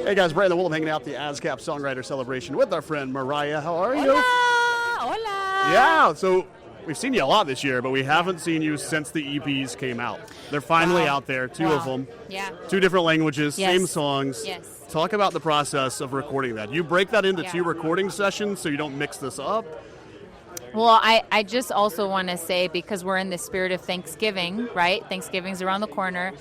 Hey guys, Brandon Woolum hanging out at the ASCAP Songwriter Celebration with our friend MŌRIAH. How are you? Hola! Yeah, so we've seen you a lot this year, but we haven't seen you since the EPs came out. They're finally out there, two of them. Yeah. Two different languages, Yes. same songs. Yes. Talk about the process of recording that. You break that into two recording sessions so you don't mix this up? Well, I just also want to say, because we're in the spirit of Thanksgiving, right? Thanksgiving's around the corner.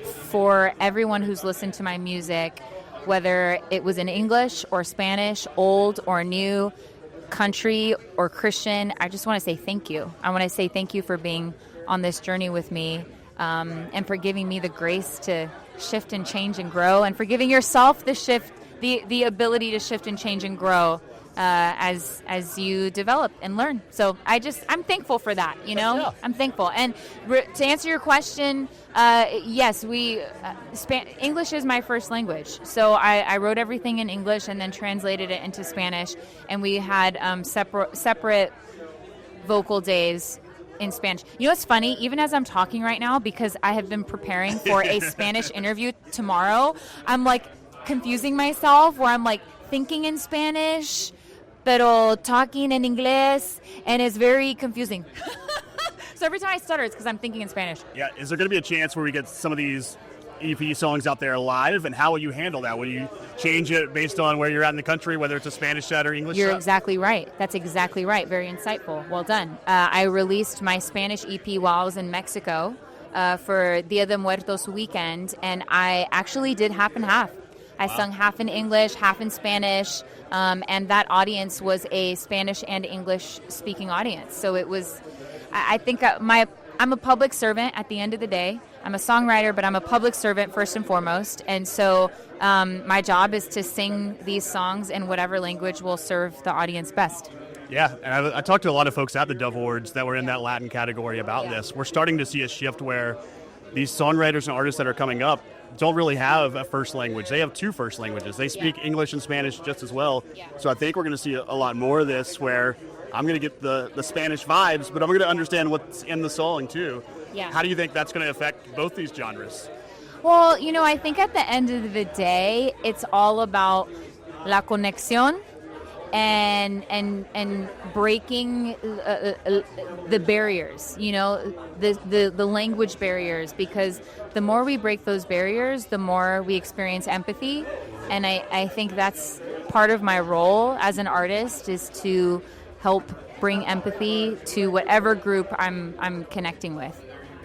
For everyone who's listened to my music, whether it was in English or Spanish, old or new, country or Christian, I just want to say thank you. I want to say thank you for being on this journey with me, and for giving me the grace to shift and change and grow, and for giving yourself the ability to shift and change and grow as you develop and learn. So I'm thankful for that, Yeah. I'm thankful. And to answer your question, yes, English is my first language. So I wrote everything in English and then translated it into Spanish, and we had separate vocal days in Spanish. You know what's funny? Even as I'm talking right now, because I have been preparing for a Spanish interview tomorrow, I'm like confusing myself, where I'm like thinking in Spanish pero talking in English, and it's very confusing. So every time I stutter, it's because I'm thinking in Spanish. Yeah, is there going to be a chance where we get some of these EP songs out there live, and how will you handle that? Will you change it based on where you're at in the country, whether it's a Spanish set or English You're set? exactly right. That's exactly right. Very insightful. Well done. I released my Spanish EP while I was in Mexico for Dia de Muertos weekend, and I actually did half and half. I sung half in English, half in Spanish, and that audience was a Spanish and English speaking audience. So it was, I think I'm a public servant at the end of the day. I'm a songwriter, but I'm a public servant first and foremost. And so my job is to sing these songs in whatever language will serve the audience best. Yeah, and I talked to a lot of folks at the Dove Awards that were in that Latin category about this. We're starting to see a shift where these songwriters and artists that are coming up don't really have a first language. They have two first languages. They speak English and Spanish just as well. Yeah. So I think we're going to see a lot more of this, where I'm going to get the Spanish vibes, but I'm going to understand what's in the song too. Yeah. How do you think that's going to affect both these genres? Well, I think at the end of the day, it's all about la conexión and breaking the barriers, the language barriers, because the more we break those barriers, the more we experience empathy. And I think that's part of my role as an artist, is to help bring empathy to whatever group I'm connecting with.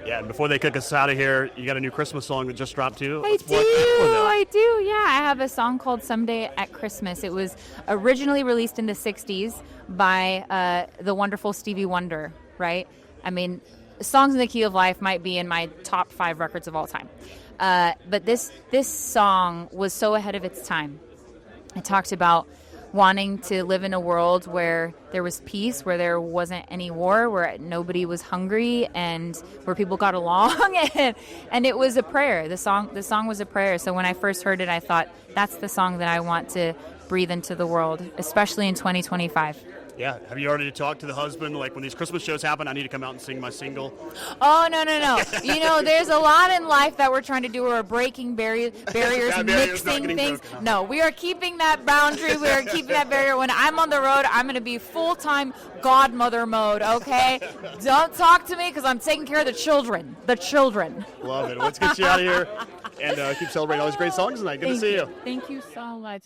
Yeah, and before they kick us out of here, you got a new Christmas song that just dropped too? I do. Yeah, I have a song called Someday at Christmas. It was originally released in the 60s by the wonderful Stevie Wonder, right? I mean, Songs in the Key of Life might be in my top 5 records of all time. But this song was so ahead of its time. It talked about wanting to live in a world where there was peace, where there wasn't any war, where nobody was hungry, and where people got along. and it was a prayer. The song was a prayer. So when I first heard it, I thought, that's the song that I want to breathe into the world, especially in 2025. Yeah. Have you already talked to the husband? Like, when these Christmas shows happen, I need to come out and sing my single. Oh, no. There's a lot in life that we're trying to do. We're breaking barriers, mixing things. No, we are keeping that boundary. We are keeping that barrier. When I'm on the road, I'm going to be full-time godmother mode, okay? Don't talk to me, because I'm taking care of the children. Love it. Let's get you out of here and keep celebrating all these great songs tonight. Good to see you. Thank you so much.